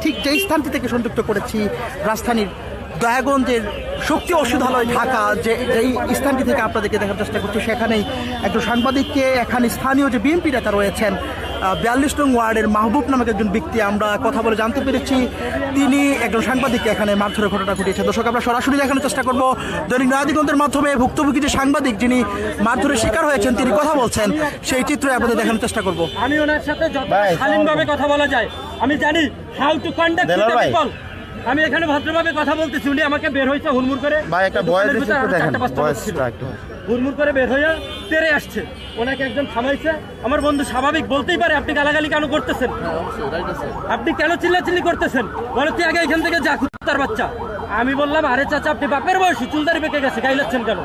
ঠিক যেই স্থানটি থেকে সংযুক্ত করেছি রাজধানীর দয়াগঞ্জের শক্তি ঔষধালয় ঢাকা, যেই স্থানটি থেকে আপনাদেরকে দেখার চেষ্টা করছি, সেখানেই একজন সাংবাদিককে এখানে স্থানীয় যে বিএনপি নেতা রয়েছেন 42 নং ওয়ার্ডের মাহবুব নামক একজন ব্যক্তি, আমরা কথা বলে জানতে পেরেছি তিনি একজন সাংবাদিককে এখানে মারধরের ঘটনা ঘটিয়েছে। দর্শক, আমরা সরাসরি দেখানোর চেষ্টা করব দৈনিক নয়াদিগন্তের মাধ্যমে ভুক্তভোগী যে সাংবাদিক যিনি মারধরের শিকার হয়েছেন তিনি কথা বলছেন, সেই চিত্রে আপনাদের দেখানোর চেষ্টা করব। আমি ওনার সাথে যত শালীনভাবে কথা বলা যায় আমি জানি, হাউ টু কন্ডাক্ট পিপল। আমি এখানে ভদ্রভাবে কথা বলতেছি, উনি আমাকে বের হয়েছে হুড়মুড় করে, ভাই একটা বয়স দিতে দেখেন, হুড়মুড় করে বের হয়ে তেরে আসছে, ওনাকে একজন থামাইছে। আমার বন্ধু স্বাভাবিক বলতেই পারে আপনি গালাগালি কেন করতেছেন, আপনি কেন চিল্লাচিল্লি করতেছেন, বলে তুই আগে এখান থেকে যা কুত্তার বাচ্চা। আমি বললাম আরে চাচা আপনি বাপের বয়সী, চুলদারি পেকে গেছে, গাইলাচ্ছেন কেন?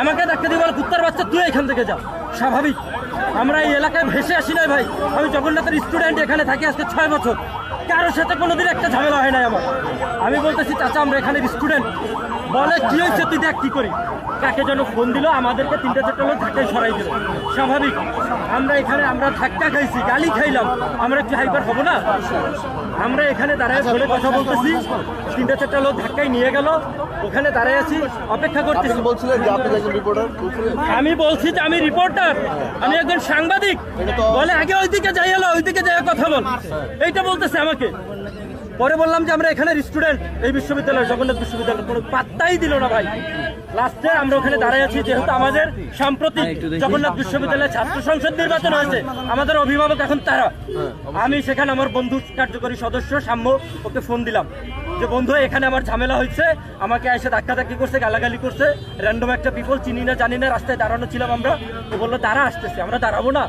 আমাকে ধাক্কা দিয়ে বলে কুত্তার বাচ্চা তুই এখান থেকে যা। স্বাভাবিক, আমরা এই এলাকায় ভেসে আসি নাই ভাই, আমি জগন্নাথের স্টুডেন্ট, এখানে থাকি আজকে 6 বছর, কারোর সাথে কোনোদিন একটা ঝামেলা হয় নাই আমার। আমি বলতেছি চাচা আমরা এখানে স্টুডেন্ট। বলে কি হয়েছে তুই দেখ কি করি, কাকে যেন ফোন দিল, আমাদেরকে 3-4টা লোক ধাক্কায় সরাই দিল। স্বাভাবিক, আমরা এখানে আমরা ধাক্কা খাইছি, গালি খাইলাম, আমরা কি হাইপার হবো না? আমরা এখানে দাঁড়ায় ফোনে কথা বলতেছি, 3-4টা লোক ধাক্কায় নিয়ে গেল, ওখানে দাঁড়ায় আছি অপেক্ষা করতেছি। আমি বলছি যে আমি রিপোর্টার, আমি একজন সাংবাদিক। বলে আগে ওইদিকে যাই, এলো ওইদিকে যাই কথা বল, এইটা বলতেছে আমাকে। পরে বললাম যে আমরা এখানে স্টুডেন্ট, এই বিশ্ববিদ্যালয় জগন্নাথ বিশ্ববিদ্যালয়, কোনো পাত্তাই দিল না ভাই। লাস্টে আমরা ওখানে দাঁড়ায় আছি, যেহেতু আমাদের সাম্প্রতিক জগন্নাথ বিশ্ববিদ্যালয়ের ছাত্র সংসদ নির্বাচন হয়েছে, আমাদের অভিভাবক এখন তারা। আমি সেখানে আমার বন্ধু কার্যকরী সদস্য সাম্য, ওকে ফোন দিলাম যে বন্ধু এখানে আমার ঝামেলা হয়েছে, আমাকে এসে ধাক্কাধাক্কি করছে, গালাগালি করছে, র্যান্ডম একটা পিপল, চিনি না জানি না, রাস্তায় দাঁড়ানো ছিলাম আমরা। ও বললো তারা আসতেছে, আমরা দাঁড়াবো না,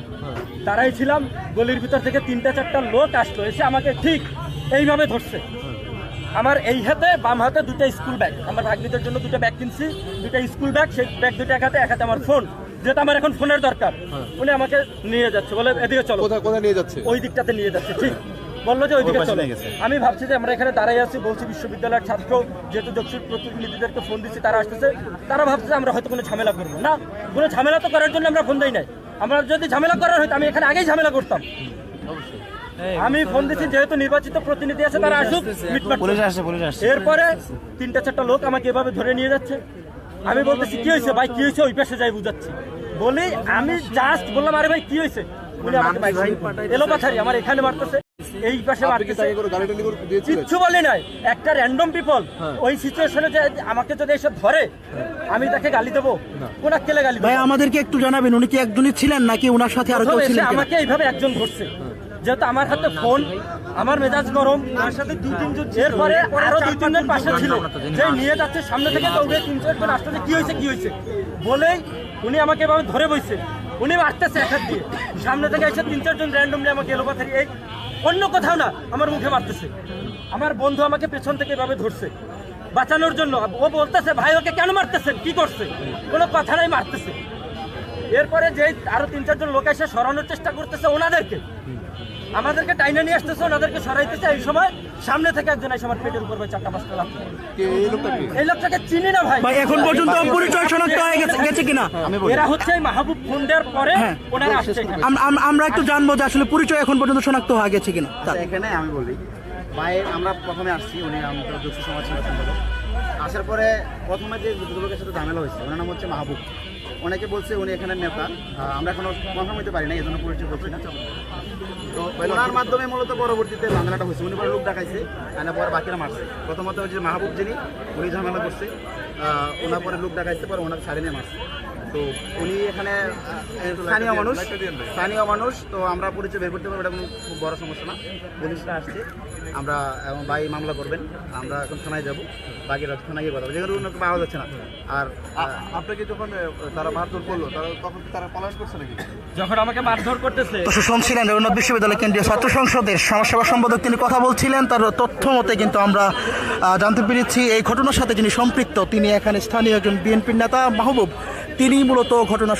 দাঁড়াই ছিলাম। গলির ভিতর থেকে 3-4টা লোক আসলো, এসে আমাকে ঠিক এইভাবে ধরছে। আমার এই হাতে বাম হাতে 2টা স্কুল ব্যাগ, আমার ভাগ্নিদের জন্য 2টা ব্যাগ কিনছি, 2টা স্কুল ব্যাগ, সেই ব্যাগ 2টা এক হাতে আমার ফোন, যেটা আমার এখন ফোনের দরকার। উনি আমাকে নিয়ে যাচ্ছে, বলে এদিকে চলো। কোথায় নিয়ে যাচ্ছে? ওই দিকটাতে নিয়ে যাচ্ছে, ঠিক বললো যে ওইদিকে চলে গেছে। আমি ভাবছি যে আমরা এখানে দাঁড়াই আছি, বলছি বিশ্ববিদ্যালয়ের ছাত্র, যেহেতু যোগসূত্র প্রতিনিধিদেরকে ফোন দিচ্ছি, তারা আসতেছে, তারা ভাবছে আমরা হয়তো কোনো ঝামেলা করবো না। কোনো ঝামেলা তো করার জন্য আমরা ফোন দেই নাই, আমরা যদি ঝামেলা করার হয়তো আমি এখানে আগেই ঝামেলা করতাম। আমি ফোন দিচ্ছি, যেহেতু নির্বাচিত প্রতিনিধি আছে তারা আসুক, এরপরে 3-4টা লোক আমাকে এভাবে ধরে নিয়ে যাচ্ছে। আমি বলতেছি কি হয়েছে ভাই, কি হয়েছে, ওই পাশে যাই বুঝাচ্ছি। বলি আমি জাস্ট বললাম আরে ভাই কি হয়েছে, উনি আমাকে এলো পাথারি আমার এখানে মারতেছে, এই পাশে মারতেছে, কিচ্ছু বলি নাই। একটা র্যান্ডম পিপল ওই সিচুয়েশনে যে আমাকে যদি এসে ধরে, আমি তাকে গালি দেবো? কোন কেলে গালি ভাই আমাদেরকে একটু জানাবেন, উনি কি একজনই ছিলেন নাকি ওনার সাথে আরো কেউ ছিলেন? আমাকে এইভাবে একজন ধরছে, যেহেতু আমার হাতে ফোন, আমার মেজাজ গরম, তার সাথে 2-3 জন, এরপরে আরো 2-3 জন পাশে ছিল, যে নিয়ে যাচ্ছে সামনে থেকে দৌড়ে 3-4 জন আসতে কি হয়েছে কি হয়েছে বলেই উনি আমাকে এভাবে ধরে বইছে। উনি মারতেছে এক হাত দিয়ে, সামনে থেকে এসে 3-4 জন র্যান্ডমলি আমাকে এলো পাথারি, এই অন্য কোথাও না আমার মুখে মারতেছে। আমার বন্ধু আমাকে পেছন থেকে এভাবে ধরছে বাঁচানোর জন্য, ও বলতেছে ভাই ওকে কেন মারতেছেন, কি করছে, কোনো কথা নাই, মারতেছে। এরপরে যে আরো 3-4 জন লোক এসে সরানোর চেষ্টা করতেছে ওনাদেরকে, আমাদেরকে টাইনে নিয়ে আসতেছে, ওনাদেরকে সরাইতেছে। এই সময় সামনে থেকে একজন এসে আমার পেটের উপর 4-5টা লাথি। এই লোকটাকে চিনি না ভাই, এখন পর্যন্ত পরিচয় শনাক্ত হয়ে গেছে কিনা? এরা হচ্ছে মাহবুব ফোন দেওয়ার পরে ওনারা আসছে। আমরা একটু জানবো যে আসলে পরিচয় এখন পর্যন্ত শনাক্ত হয়ে গেছে কিনা। এখানে আমি বলি ভাই, আমরা প্রথমে আসছি, উনি আমাদের যোগসূত্র সমাজ সম্পাদক। আসার পরে প্রথমে যে দুটো লোকের সাথে ঝামেলা হয়েছে, ওনার নাম হচ্ছে মাহবুব। অনেকে বলছে উনি এখানে নেতা, আমরা এখনো কনফার্ম হতে পারি না, এই জন্য পরিচয় করছি না। তো ওনার মাধ্যমে মূলত পরবর্তীতে ঝামেলাটা হয়েছে, উনি পরে লোক ডাকাইছে, এনে পরে বাকিরা মারছে। প্রথমত হচ্ছে মাহবুব যিনি, উনি ঝামেলা করছে, ওনার পরে লোক ডাকাইছে, পরে ওনার ছাড়ে নিয়ে মারছে। তো উনি এখানে স্থানীয় মানুষ, তো আমরা পরিচয় বের করতে পারবো, এটা কোনো খুব বড় সমস্যা না। পুলিশরা আসছে, আমরা এবং ভাই মামলা করবেন, আমরা এখন থানায় যাবো, বাকিরা থানায় গিয়ে কথা বলবো, যেগুলো পাওয়া যাচ্ছে না। আর আপনাকে যখন তারা মারধর করলো, তখন তারা পলায়ন করছে নাকি? যখন আমাকে মারধর করতেছে, শুনছিলেন জগন্নাথ বিশ্ববিদ্যালয় কেন্দ্রীয় ছাত্র সংসদের সমাজসেবা সম্পাদক, তিনি কথা বলছিলেন। তার তথ্য মতে কিন্তু আমরা জানতে পেরেছি এই ঘটনার সাথে যিনি সম্পৃক্ত তিনি এখানে স্থানীয় একজন বিএনপির নেতা মাহবুব, তিনি মূলত ঘটনা